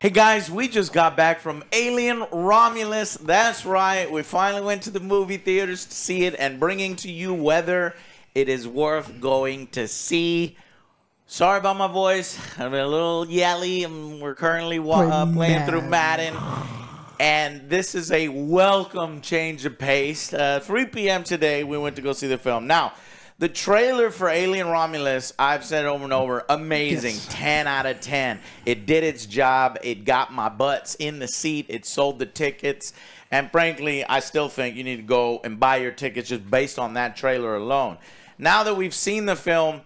Hey guys, we just got back from Alien Romulus. That's right, we finally went to the movie theaters to see it and bringing to you whether it is worth going to see. Sorry about my voice, I'm a little yelly, and we're currently playing through Madden. And this is a welcome change of pace. 3 p.m. today, we went to go see the film. Now, the trailer for Alien Romulus, I've said over and over, amazing. Yes. 10 out of 10. It did its job. It got my butts in the seat. It sold the tickets. And frankly, I still think you need to go and buy your tickets just based on that trailer alone. Now that we've seen the film,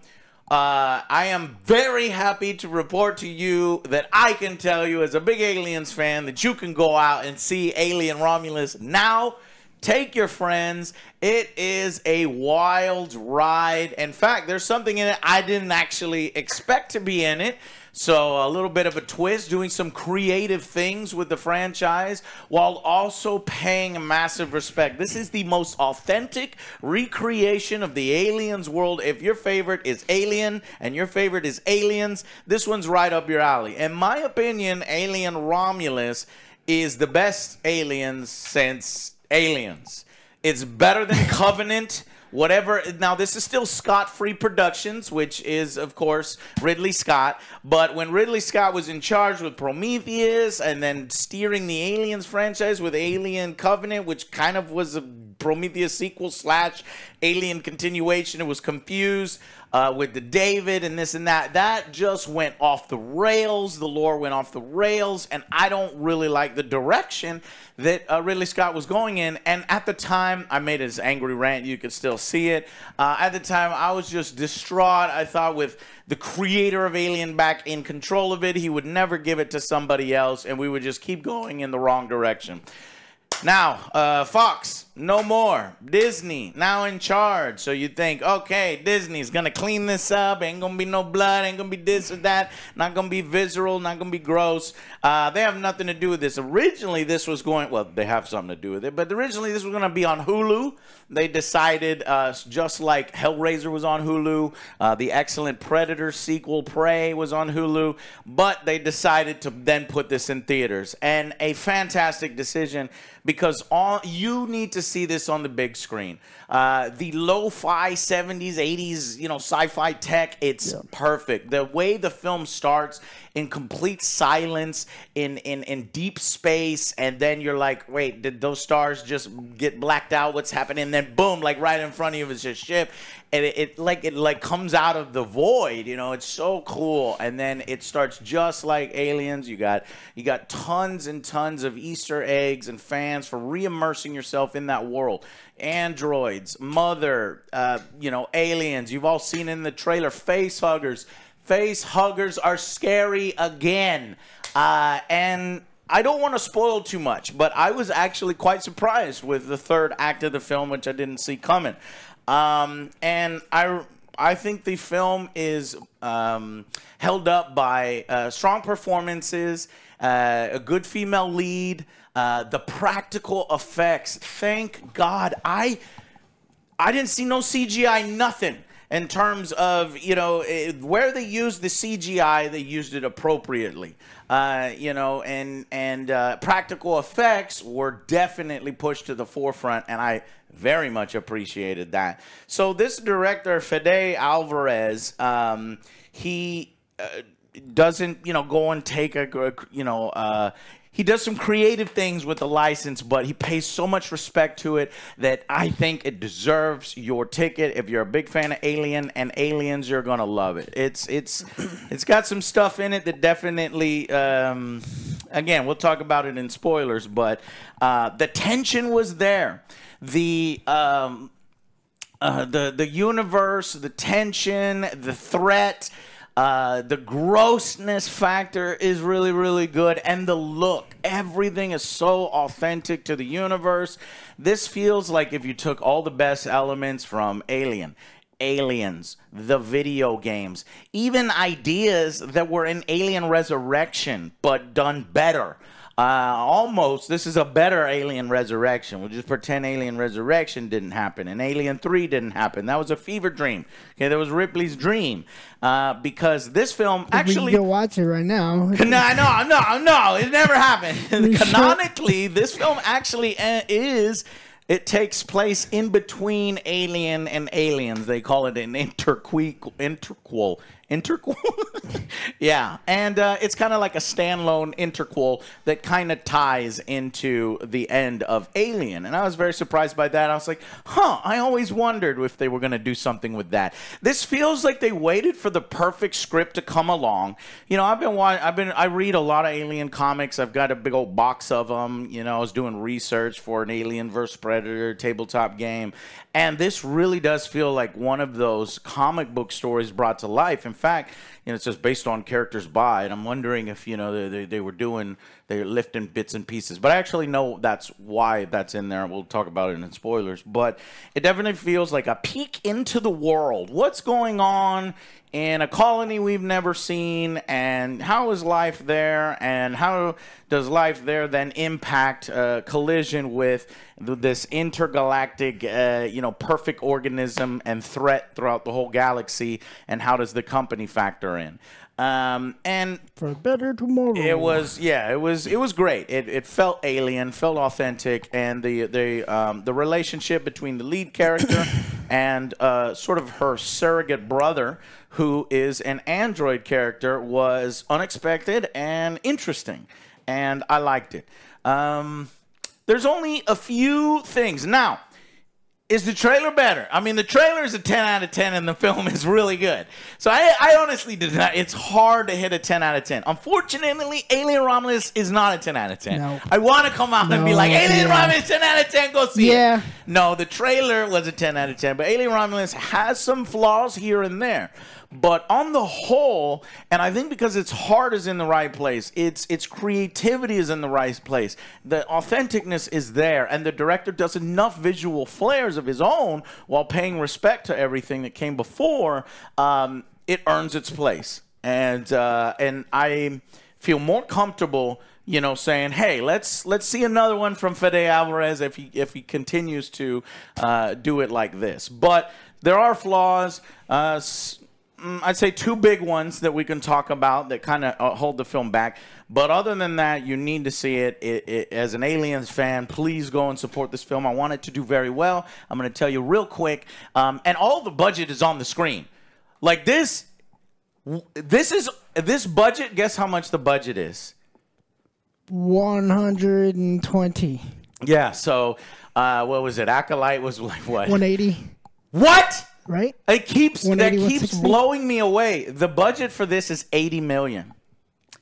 I am very happy to report to you that I can tell you as a big Aliens fan that you can go out and see Alien Romulus now. Take your friends. It is a wild ride. In fact, there's something in it I didn't actually expect to be in it. So a little bit of a twist, doing some creative things with the franchise while also paying massive respect. This is the most authentic recreation of the Aliens world. If your favorite is Alien and your favorite is Aliens, this one's right up your alley. In my opinion, Alien Romulus is the best Aliens since Aliens. It's better than Covenant. Whatever. Now, this is still Scott-free Productions, which is, of course, Ridley Scott. But when Ridley Scott was in charge with Prometheus and then steering the Aliens franchise with Alien Covenant, which kind of was a Prometheus sequel / Alien continuation, it was confused with the David and this and that. That just went off the rails. The lore went off the rails, and I don't really like the direction that Ridley Scott was going in. And at the time, I made his angry rant. You could still see it. At the time, I was just distraught. I thought with the creator of Alien back in control of it, he would never give it to somebody else, and we would just keep going in the wrong direction. Now, Fox, no more. Disney, now in charge. So you think, okay, Disney's going to clean this up. Ain't going to be no blood. Ain't going to be this or that. Not going to be visceral. Not going to be gross. They have nothing to do with this. Originally, this was going, well, they have something to do with it. But originally, this was going to be on Hulu. They decided, just like Hellraiser was on Hulu, the excellent Predator sequel, Prey, was on Hulu. But they decided to then put this in theaters. And a fantastic decision, because you need to see this on the big screen. The lo-fi 70s, 80s, sci-fi tech, it's perfect. The way the film starts in complete silence, in deep space, and then you're like, wait, did those stars just get blacked out? What's happening? And then boom, like right in front of you is a ship. And it comes out of the void, it's so cool. And then it starts just like Aliens. You got tons and tons of Easter eggs and fans for re-immersing yourself in that world. Androids, Mother, aliens. You've all seen in the trailer, face huggers. Face huggers are scary again. And I don't want to spoil too much, but I was actually quite surprised with the third act of the film, which I didn't see coming. And I think the film is held up by strong performances, a good female lead, the practical effects. Thank God. I didn't see no CGI, nothing. In terms of, where they used the CGI, they used it appropriately. And practical effects were definitely pushed to the forefront, and I very much appreciated that. So this director, Fede Alvarez, he doesn't, go and take he does some creative things with the license, but he pays so much respect to it that I think it deserves your ticket. If you're a big fan of Alien and Aliens, you're gonna love it. It's got some stuff in it that definitely, again, we'll talk about it in spoilers, but the tension was there. The universe, the tension, the threat. The grossness factor is really, really good. And the look. Everything is so authentic to the universe. This feels like if you took all the best elements from Alien, Aliens, the video games, even ideas that were in Alien Resurrection, but done better. Almost, this is a better Alien Resurrection. We'll just pretend Alien Resurrection didn't happen, and Alien 3 didn't happen. That was a fever dream. Okay, that was Ripley's dream. Because this film actually... We can go watch it right now. No, it never happened. Canonically, this film actually is... It takes place in between Alien and Aliens. They call it an interquel. Yeah, and it's kind of like a standalone interquel that kind of ties into the end of Alien. And I was very surprised by that. I was like, I always wondered if they were going to do something with that. This feels like they waited for the perfect script to come along. You know, I read a lot of Alien comics. I've got a big old box of them. You know, I was doing research for an Alien vs. Predator tabletop game. And this really does feel like one of those comic book stories brought to life. In fact, you know, it's just based on characters by, and I'm wondering if, you know, they're lifting bits and pieces. But I actually know that's why that's in there. We'll talk about it in spoilers. But it definitely feels like a peek into the world. What's going on in a colony we've never seen, and how is life there, and how does life there then impact collision with this intergalactic, you know, perfect organism and threat throughout the whole galaxy, and how does the company factor in? And for a better tomorrow. It was great. It felt alien, felt authentic, and the relationship between the lead character and sort of her surrogate brother, who is an android character, was unexpected and interesting, and I liked it. There's only a few things now. Is the trailer better? I mean, the trailer is a 10 out of 10, and the film is really good. So I honestly did not. It's hard to hit a 10 out of 10. Unfortunately, Alien Romulus is not a 10 out of 10. No. I want to come out and be like, Alien Romulus, 10 out of 10, go see it. No, the trailer was a 10 out of 10, but Alien Romulus has some flaws here and there. But on the whole, and I think because its heart is in the right place, its creativity is in the right place, the authenticness is there, and the director does enough visual flares of his own while paying respect to everything that came before, it earns its place. And I feel more comfortable, you know, saying, hey, let's see another one from Fede Alvarez if he continues to do it like this. But there are flaws. I'd say two big ones that we can talk about that kind of hold the film back. But other than that, you need to see it. As an Aliens fan, please go and support this film. I want it to do very well. I'm going to tell you real quick. And all the budget is on the screen. Like this budget, guess how much the budget is? 120. Yeah, so what was it? Acolyte was like what? 180. What? Right? That keeps blowing me away. The budget for this is $80 million.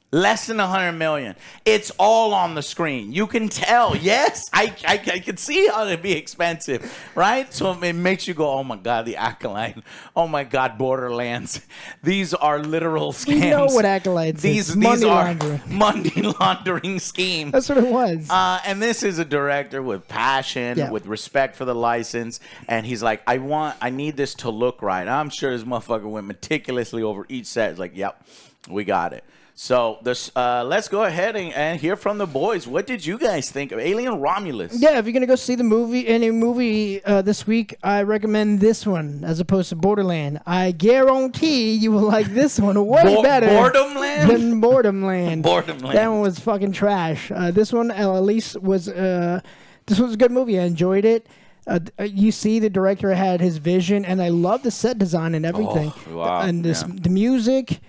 Less than $100 million. It's all on the screen. You can tell. Yes, I can see how it'd be expensive, right? So it makes you go, oh my God, the Acolyte. Oh my God, Borderlands. These are literal scams. You know what Acolytes is. These are money laundering schemes. That's what it was. And this is a director with passion, with respect for the license, and he's like, I need this to look right. I'm sure this motherfucker went meticulously over each set. It's like, yep, we got it. So let's go ahead and hear from the boys. What did you guys think of Alien Romulus? Yeah, if you're going to go see the movie, any movie this week, I recommend this one as opposed to Borderland. I guarantee you will like this one way better than Boredomland. Boredomland. That one was fucking trash. This one, at least, was a good movie. I enjoyed it. You see the director had his vision, and I love the set design and everything. Oh, wow. And the music...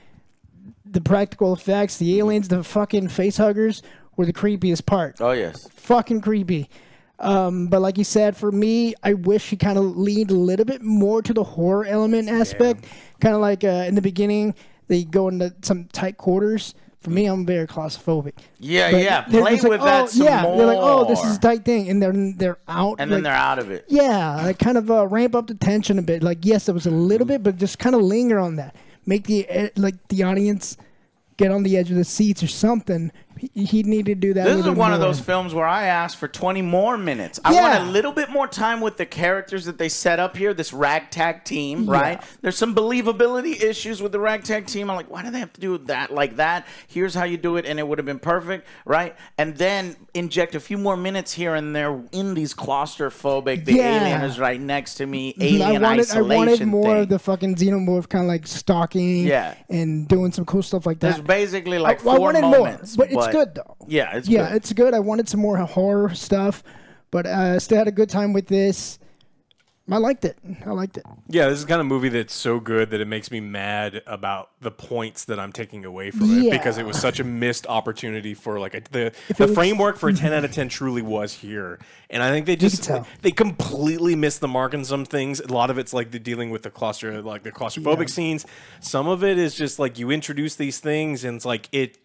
The practical effects, the aliens, the fucking face huggers were the creepiest part. Oh, yes. Fucking creepy. But like you said, for me, I wish he kind of leaned a little bit more to the horror element aspect. Yeah. Kind of like in the beginning, they go into some tight quarters. For me, I'm very claustrophobic. Yeah, but yeah. Play with that some more. They're like, oh, this is a tight thing. And they're out. And then they're out of it. Yeah, like kind of ramp up the tension a bit. Like, yes, it was a little bit, but just kind of linger on that. Make the audience get on the edge of the seats or something, He needed to do that. This is one of more. those films where I asked for 20 more minutes. I want a little bit more time with the characters that they set up here, this ragtag team, right? There's some believability issues with the ragtag team. I'm like, why do they have to do that like that? Here's how you do it, and it would have been perfect, right? And then inject a few more minutes here and there in these claustrophobic, the alien is right next to me, alien isolation I wanted more thing. of the fucking xenomorph kind of like stalking and doing some cool stuff like that. There's basically like I 4 wanted moments. More, but it's good though. Yeah, it's good. It's good. I wanted some more horror stuff, but I still had a good time with this. I liked it. Yeah, this is the kind of movie that's so good that it makes me mad about the points that I'm taking away from it because it was such a missed opportunity for like the framework for a 10 out of 10 truly was here. And I think they completely missed the mark on some things. A lot of it's like the dealing with the claustrophobic scenes. Some of it is just like you introduce these things and it's like it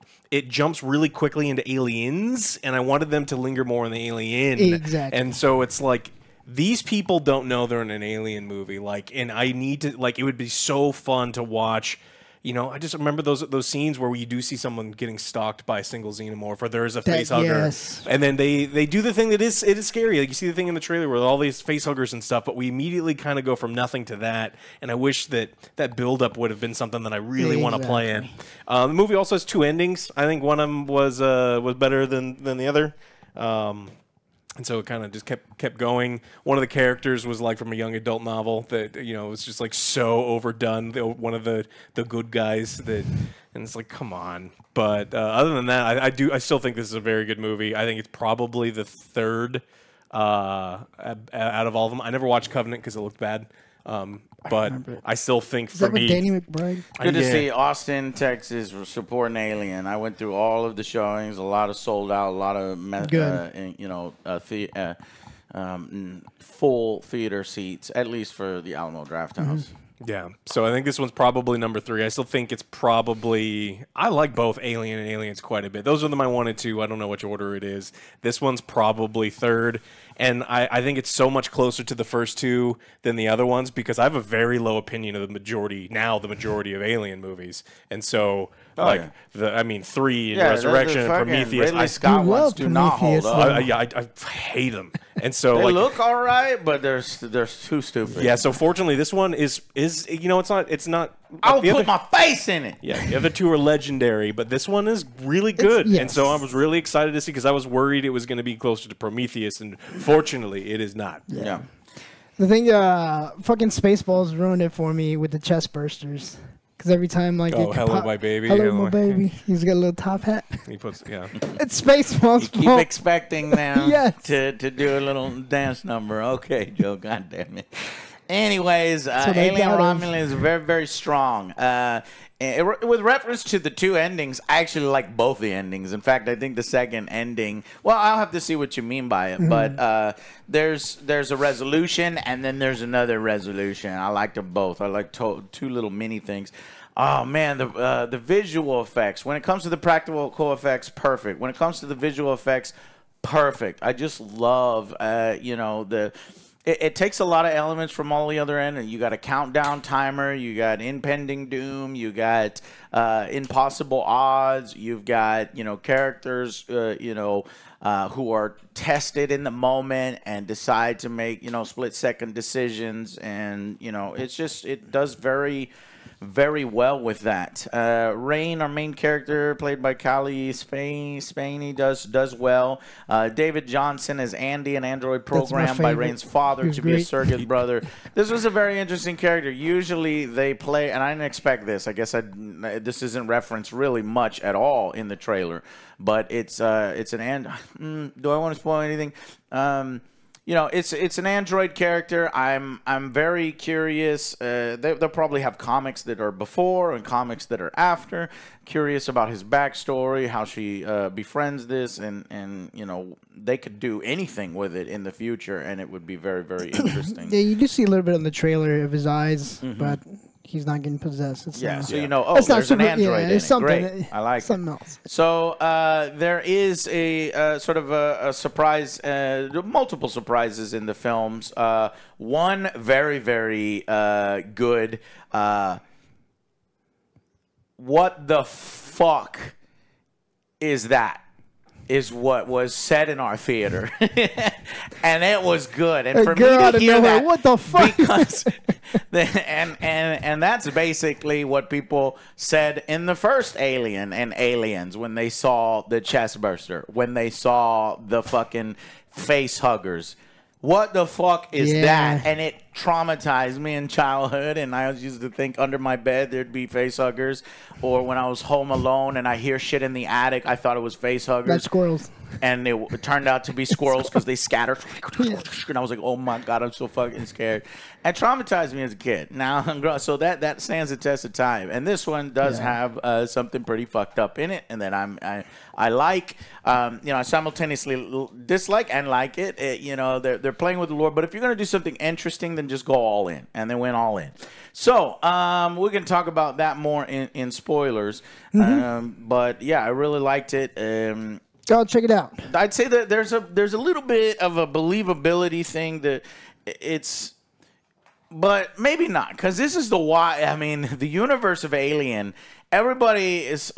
jumps really quickly into aliens, and I wanted them to linger more on the alien. Exactly. And so it's like these people don't know they're in an alien movie. Like, and I need to like it would be so fun to watch. You know, I just remember those scenes where you do see someone getting stalked by a single xenomorph, or there is a face hugger, and then they do the thing that it is scary. Like you see the thing in the trailer with all these face huggers and stuff, but we immediately kind of go from nothing to that. And I wish that build up would have been something that I really want to play in. The movie also has 2 endings. I think one of them was better than the other. And so it kind of just kept going. One of the characters was like from a young adult novel that was just like so overdone. One of the good guys and it's like, come on. But other than that, I still think this is a very good movie. I think it's probably the 3rd out of all of them. I never watched Covenant because it looked bad. But I still think for me, Danny McBride? Good to see Austin, Texas, supporting Alien. I went through all of the showings, a lot of sold out, a lot of full theater seats, at least for the Alamo Drafthouse. Yeah, so I think this one's probably number 3. I still think it's probably... I like both Alien and Aliens quite a bit. Those are my 1 and 2. I don't know which order it is. This one's probably 3rd. And I think it's so much closer to the first 2 than the other ones because I have a very low opinion of the majority of Alien movies. And so... 3 in Resurrection and Prometheus. Ridley Scott ones do not hold up. I hate them, and so they look all right, but they're too stupid. Yeah, so fortunately, this one is it's not. I'll put my face in it. Yeah, the other 2 are legendary, but this one is really good, and so I was really excited to see because I was worried it was going to be closer to Prometheus, and fortunately, it is not. Yeah. The thing, fucking Spaceballs ruined it for me with the chest bursters. Because every time, like, hello, my baby. Hello, my baby. He's got a little top hat. He puts, It's Spaceballs. You keep expecting now to do a little dance number. Okay, Joe. God damn it. Anyways, Alien Romulus is very, very strong. With reference to the 2 endings, I actually like both the endings. In fact, I think the second ending, well, I'll have to see what you mean by it. But there's a resolution, and then there's another resolution. I like them both. I like 2 little mini things. Oh, man, the visual effects. When it comes to the practical effects, perfect. When it comes to the visual effects, perfect. I just love, It takes a lot of elements from all the other end. You got a countdown timer. You got impending doom. You got impossible odds. You've got characters who are tested in the moment and decide to make split-second decisions. And it does very, very well with that. Rain, our main character, played by Callie Spaney, does well. David Johnson as Andy, an android programmed by Rain's father to be a surrogate brother. This was a very interesting character. Usually they play, and I didn't expect this. I guess this isn't referenced really much at all in the trailer, but it's an do I want to spoil anything? It's an android character. I'm very curious. They'll probably have comics that are before and comics that are after. Curious about his backstory, how she befriends this, and they could do anything with it in the future, and it would be very, very interesting. Yeah, you do see a little bit on the trailer of his eyes, but he's not getting possessed. It's so there's an android in it. Great. I like something else. So there is a sort of a surprise, multiple surprises in the films. One very, very good. What the fuck is what was said in our theater, and it was good. And A for girl me out to of hear nowhere, that, what the fuck? because and that's basically what people said in the first Alien and Aliens when they saw the chest burster, when they saw the fucking face huggers. What the fuck is that? And it traumatized me in childhood, and I used to think under my bed there'd be face huggers, or when I was home alone and I hear shit in the attic, I thought it was face huggers. That's squirrels. And it turned out to be squirrels because they scattered. And I was like, oh my God, I'm so fucking scared. It traumatized me as a kid. Now I'm grown. So that stands the test of time. And this one does have something pretty fucked up in it, and that I like. I simultaneously dislike and like it. You know, they're playing with the lore. But if you're going to do something interesting, then just go all in. And they went all in. So we can talk about that more in spoilers. But yeah, I really liked it. Go check it out. I'd say that there's a little bit of a believability thing that it's, but maybe not, because this is the why. I mean, the universe of Alien, everybody it's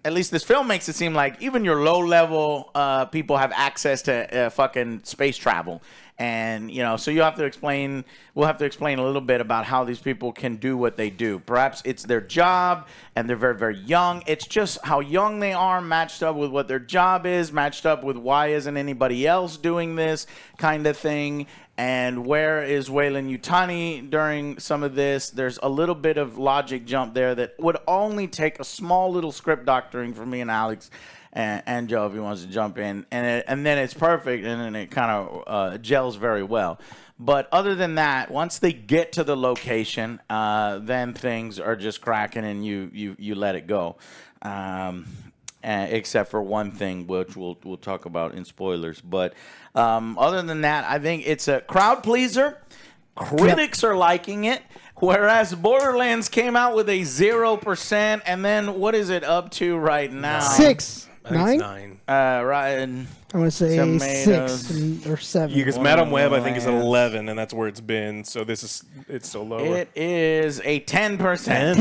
at least this film makes it seem like even your low level people have access to fucking space travel. And, you know, so we'll have to explain a little bit about how these people can do what they do. Perhaps it's their job and they're very, very young. It's just how young they are matched up with what their job is, matched up with why isn't anybody else doing this kind of thing. And where is Weyland Yutani during some of this? There's a little bit of logic jump there that would only take a small little script doctoring for me and Alex. And Joe, if he wants to jump in, and then it's perfect, and then it kind of gels very well. But other than that, once they get to the location, then things are just cracking, and you let it go. Except for one thing, which we'll talk about in spoilers. But other than that, I think it's a crowd pleaser. Critics are liking it. Whereas Borderlands came out with a 0%, and then what is it up to right now? 6. I think it's 9. Right. I want to say Tomatoes. 6 or 7. Because Madam Web, I think, is at 11, and that's where it's been. So it's so lower. It is a 10%.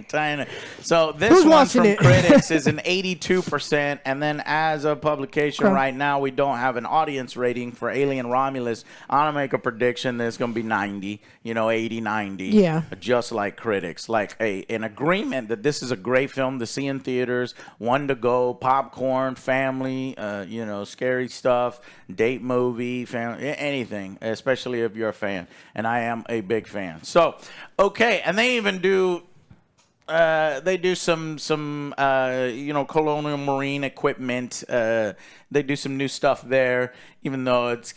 10. So this Who's one watching from it? critics is an 82%, and then as of publication right now, we don't have an audience rating for Alien Romulus. I'm gonna make a prediction that it's gonna be 90. 80, 90. Yeah. Just like critics, like an agreement that this is a great film to see in theaters, one to go, popcorn, family. Scary stuff, date movie, family, anything, especially if you're a fan. And I am a big fan. So, okay, and they even do. They do some colonial marine equipment. They do some new stuff there, even though it's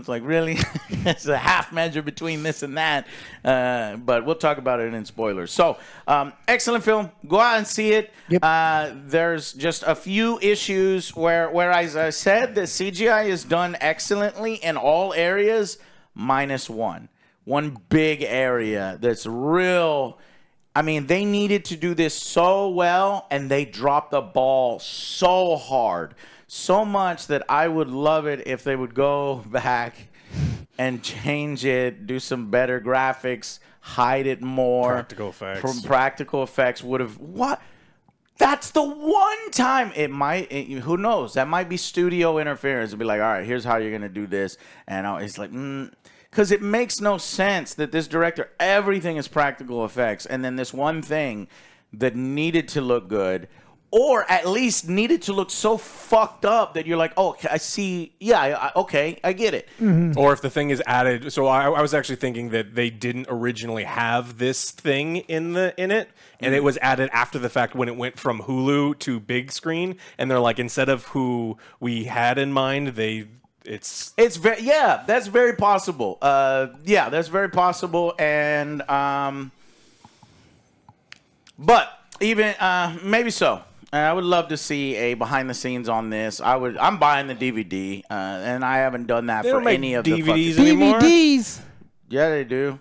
like, really? It's a half measure between this and that. But we'll talk about it in spoilers. So, excellent film. Go out and see it. Yep. There's just a few issues where, as I said, the CGI is done excellently in all areas, minus one. One big area that's real. I mean, they needed to do this so well, and they dropped the ball so hard. So much that I would love it if they would go back and change it, do some better graphics, hide it more. Practical effects. From practical effects would have... What? That's the one time it might... who knows? That might be studio interference. It'd be like, all right, here's how you're going to do this. And it's like... Because it makes no sense that this director, everything is practical effects, and then this one thing that needed to look good, or at least needed to look so fucked up that you're like, oh, I see, yeah, okay, I get it. Mm-hmm. Or if the thing is added, so I was actually thinking that they didn't originally have this thing in it, and it was added after the fact when it went from Hulu to big screen, and they're like, instead of who we had in mind, It's very that's very possible. That's very possible, and but even maybe so. I would love to see a behind the scenes on this. I'm buying the DVD, and I haven't done that for any of the DVDs fucking anymore. DVDs. Yeah, they do.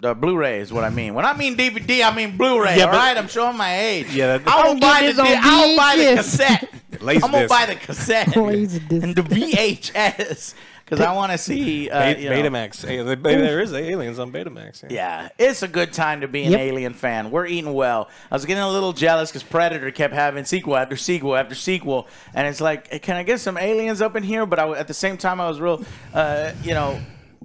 The Blu-ray is what I mean. When I mean DVD, I mean Blu-ray. Yeah, all right, I'm showing my age. Yeah, I'll buy the cassette. Laserdisc. I'm gonna buy the cassette Laserdisc. and the VHS. because I want to see you know, Betamax. There is aliens on Betamax. Yeah, it's a good time to be an Alien fan. We're eating well. I was getting a little jealous because Predator kept having sequel after sequel after sequel, and it's like, hey, can I get some aliens up in here? But at the same time, I was real, you know,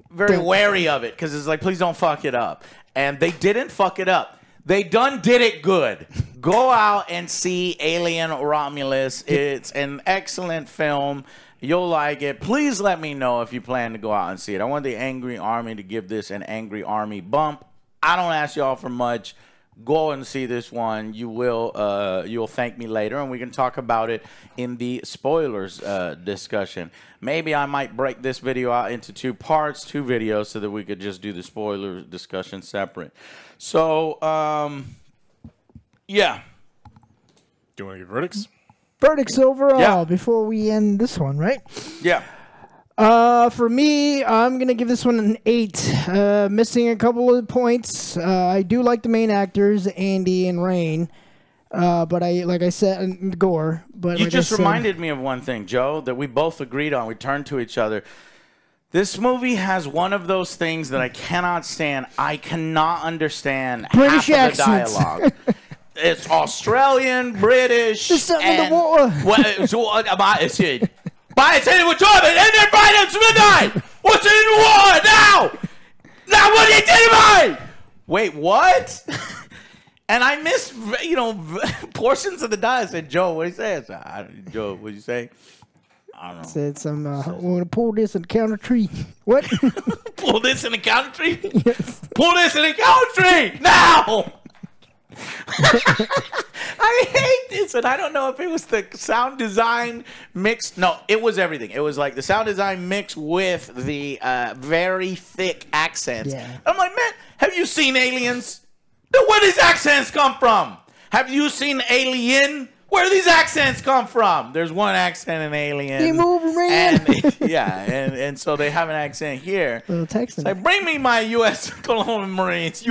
very wary of it because it's like, please don't fuck it up. And they didn't fuck it up. They done did it good. Go out and see Alien Romulus. It's an excellent film. You'll like it. Please let me know if you plan to go out and see it. I want the Angry Army to give this an Angry Army bump. I don't ask y'all for much. Go and see this one. You will. You'll thank me later, and we can talk about it in the spoilers discussion. Maybe I might break this video out into 2 parts, 2 videos, so that we could just do the spoiler discussion separate. So, yeah. Do you want to give verdicts? Verdicts overall before we end this one, right? Yeah. For me, I'm going to give this one an 8. Missing a couple of points. I do like the main actors, Andy and Rain. But like I said, Gore. But you like just reminded me of one thing, Joe, that we both agreed on. We turned to each other. This movie has one of those things that I cannot stand. I cannot understand British half accents. of the dialogue. It's Australian, British, and the war. It's it. Buy it with Jordan, and then buy it midnight. What's in the war now? Now what did you do? Wait, what? And I missed, you know, portions of the dialogue. I said, Joe, what did he say? I said, Joe, what did you say? I don't know. Said some, we're going to pull this in the counter tree. What? Pull this in the counter tree? Yes. Pull this in the counter tree now! I hate this, and I don't know if it was the sound design mixed. No, it was everything. It was like the sound design mixed with the very thick accents. Yeah. I'm like, man, have you seen Aliens? Where do these accents come from? Have you seen Alien? Where do these accents come from? There's one accent in Alien. Game over, man. And, yeah, and so they have an accent here. Little Texan. It's like, bring me my U.S. Colonial Marines,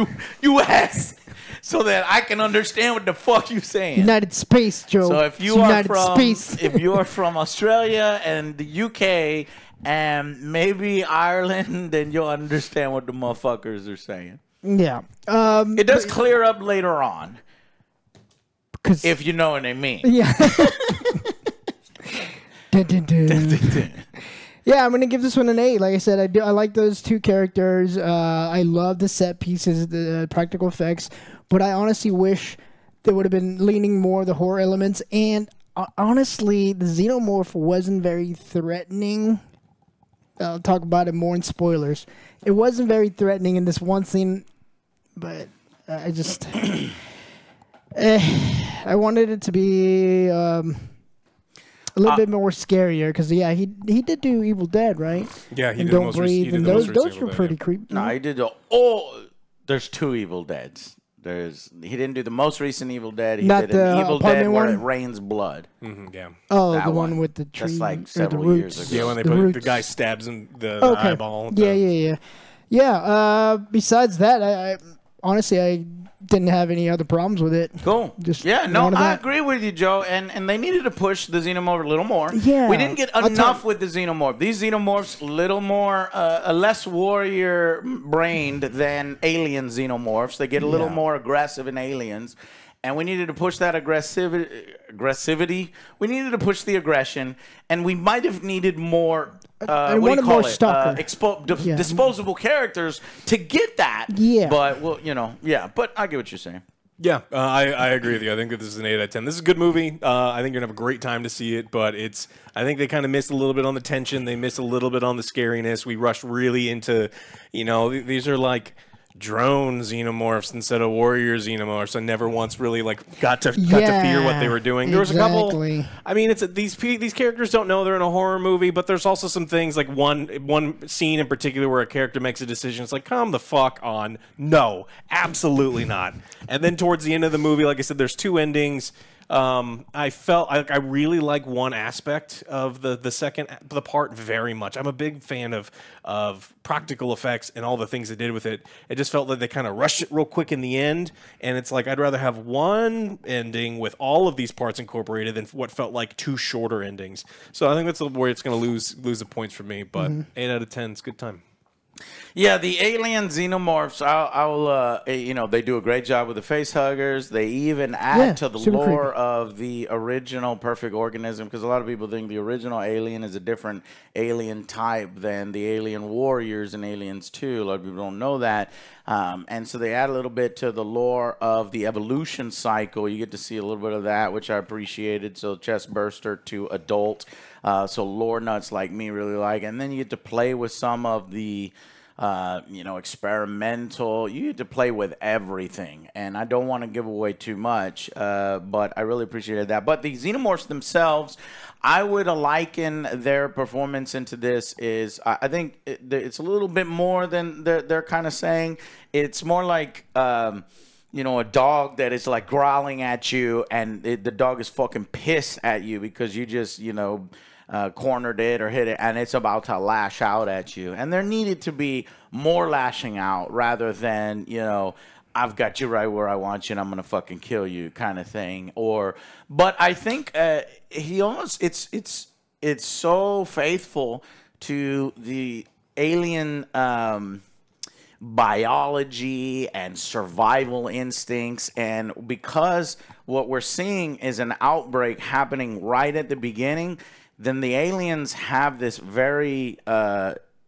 U.S., so that I can understand what the fuck you're saying. United Space, Joe. So if you if you are from Australia and the UK and maybe Ireland, then you'll understand what the motherfuckers are saying. Yeah. It does clear up later on, if you know what I mean. Yeah. Dun, dun, dun. Yeah, I'm gonna give this one an 8. Like I said, I like those 2 characters. I love the set pieces, the practical effects, but I honestly wish they would have been leaning more of the horror elements. And honestly, the xenomorph wasn't very threatening. I'll talk about it more in spoilers. It wasn't very threatening in this one scene, but I just I wanted it to be a little bit more scarier because he did do Evil Dead, right? Yeah, he and did Don't Breathe, and those were pretty creepy. No, he did there's 2 Evil Deads. He didn't do the most recent Evil Dead. He did an Evil Dead where it rains blood. Yeah. Oh, the one with the tree. That's like the several roots. years ago. Yeah, when they put the guy stabs him the eyeball. Yeah. Besides that, I honestly I didn't have any other problems with it. Cool. Just I agree with you, Joe. And they needed to push the xenomorph a little more. Yeah. We didn't get enough with the xenomorph. These xenomorphs a little more, less warrior-brained than alien xenomorphs. They get a little more aggressive in Aliens. And we needed to push that aggressivity. We needed to push the aggression. And we might have needed more... disposable characters to get that. Yeah. But, well, but I get what you're saying. Yeah, I agree with you. I think that this is an 8 out of 10. This is a good movie. I think you're going to have a great time to see it, but I think they kind of missed a little bit on the tension. They missed a little bit on the scariness. We rushed really into, these are like drone xenomorphs instead of warrior xenomorphs. I never once really got to fear what they were doing. There was a couple. I mean, these characters don't know they're in a horror movie, but there's also some things like one scene in particular where a character makes a decision. It's like, come the fuck on, no, absolutely not. And then towards the end of the movie, like I said, there's 2 endings. I felt I really like one aspect of the part very much. I'm a big fan of practical effects and all the things they did with it. It just felt like they kind of rushed it real quick in the end, and it's like I'd rather have one ending with all of these parts incorporated than what felt like two shorter endings. So I think that's where it's going to lose the points for me. But 8 out of 10 is a good time. Yeah, the alien xenomorphs, you know, they do a great job with the face huggers. They even add to the lore creepy. of the original Perfect Organism, because a lot of people think the original Alien is a different alien type than the Alien Warriors and Aliens 2. A lot of people don't know that. And so they add a little bit to the lore of the evolution cycle. You get to see a little bit of that, which I appreciated. So chest burster to adult. So lore nuts like me really like. And then you get to play with some of the you know, experimental. You get to play with everything, and I don't want to give away too much, but I really appreciated that. But the xenomorphs themselves, I would liken their performance into this is, I think it's a little bit more than they're kind of saying. It's more like, you know, a dog that is like growling at you, and the dog is fucking pissed at you because you just, you know, cornered it or hit it, and it's about to lash out at you. And there needed to be more lashing out rather than, you know, I've got you right where I want you and I'm gonna fucking kill you kind of thing. But I think he almost it's so faithful to the alien biology and survival instincts, and because what we're seeing is an outbreak happening right at the beginning, then the aliens have this very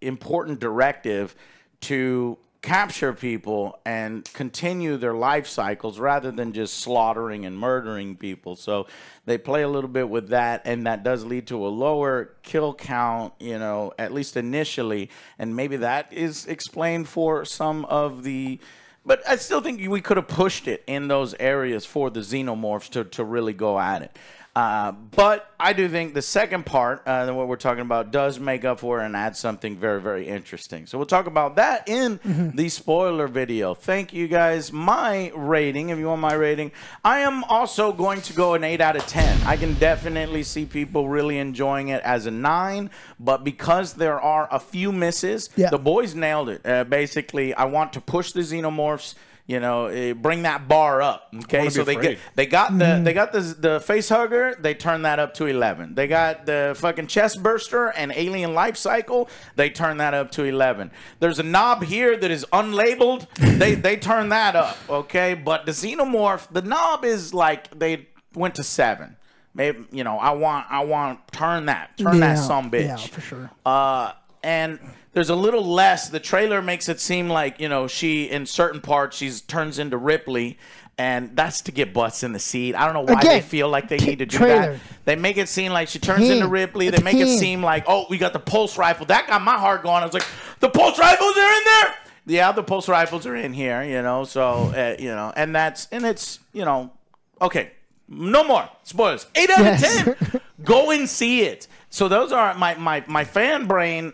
important directive to capture people and continue their life cycles rather than just slaughtering and murdering people. So they play a little bit with that, and that does lead to a lower kill count, you know, at least initially, and maybe that is explained for some of the... But I still think we could have pushed it in those areas for the xenomorphs to really go at it. But I do think the second part, what we're talking about, does make up for it and add something very, very interesting. So we'll talk about that in the spoiler video. Thank you, guys. My rating, if you want my rating, I am also going to go an 8 out of 10. I can definitely see people really enjoying it as a 9, but because there are a few misses, the boys nailed it. Basically, I want to push the xenomorphs, you know, bring that bar up. Okay, so they got the face hugger. They turned that up to 11. They got the fucking chest burster and alien life cycle. They turned that up to 11. There's a knob here that is unlabeled. They turn that up. Okay, but the xenomorph, the knob is like they went to 7. Maybe, you know, I want turn that sumbitch. Yeah, for sure. And there's a little less. The trailer makes it seem like, you know, she, in certain parts, she turns into Ripley, and that's to get butts in the seat. I don't know why they feel like they need to do that. They make it seem like she turns into Ripley. They make it seem like, oh, we got the pulse rifle. That got my heart going. I was like, the pulse rifles are in there? Yeah, the pulse rifles are in here, you know, so, you know, and it's, you know, okay, no more spoilers. 8 out of 10. Go and see it. So those are my fan brain.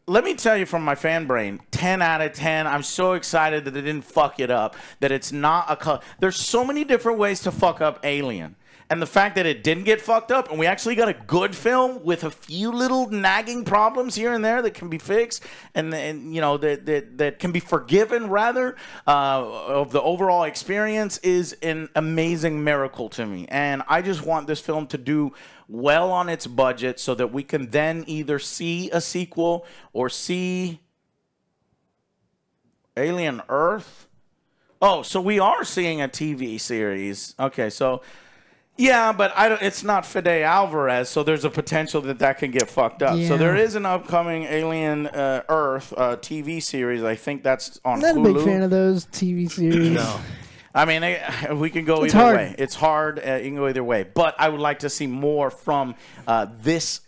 Let me tell you from my fan brain, 10 out of 10. I'm so excited that they didn't fuck it up, that it's not a... There's so many different ways to fuck up Alien. And the fact that it didn't get fucked up, and we actually got a good film with a few little nagging problems here and there that can be fixed, and you know, that can be forgiven, rather, of the overall experience, is an amazing miracle to me. And I just want this film to do well on its budget so that we can then either see a sequel or see Alien Earth. Oh, so we are seeing a TV series. Okay, so... Yeah, but it's not Fede Alvarez, so there's a potential that can get fucked up. Yeah. So there is an upcoming Alien Earth TV series. I think that's on Hulu. I'm not a big fan of those TV series. No. I mean, we can go either way. It's hard. You can go either way. But I would like to see more from this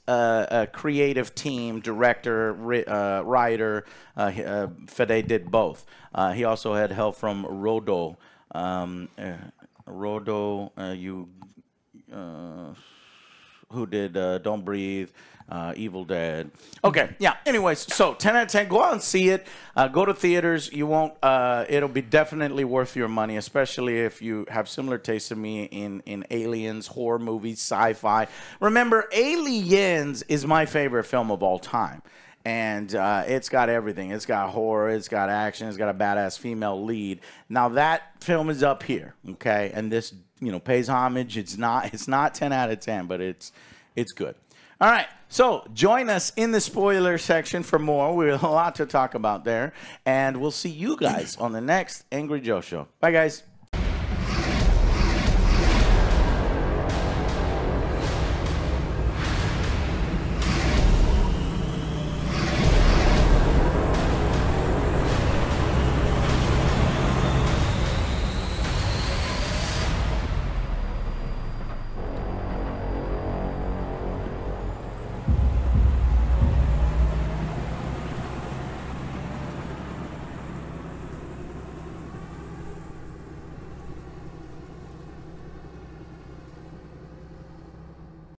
creative team, director, writer. Fede did both. He also had help from Rodo. who did Don't Breathe, Evil Dead. Okay, yeah. Anyways, so 10 out of 10. Go out and see it. Go to theaters. You won't. It'll be definitely worth your money, especially if you have similar taste to me in aliens, horror movies, sci-fi. Remember, Aliens is my favorite film of all time. And it's got everything. It's got horror. It's got action. It's got a badass female lead. Now that film is up here, okay? And this, pays homage. It's not 10 out of 10, but it's good. All right. So join us in the spoiler section for more. We have a lot to talk about there, and we'll see you guys on the next Angry Joe show. Bye, guys.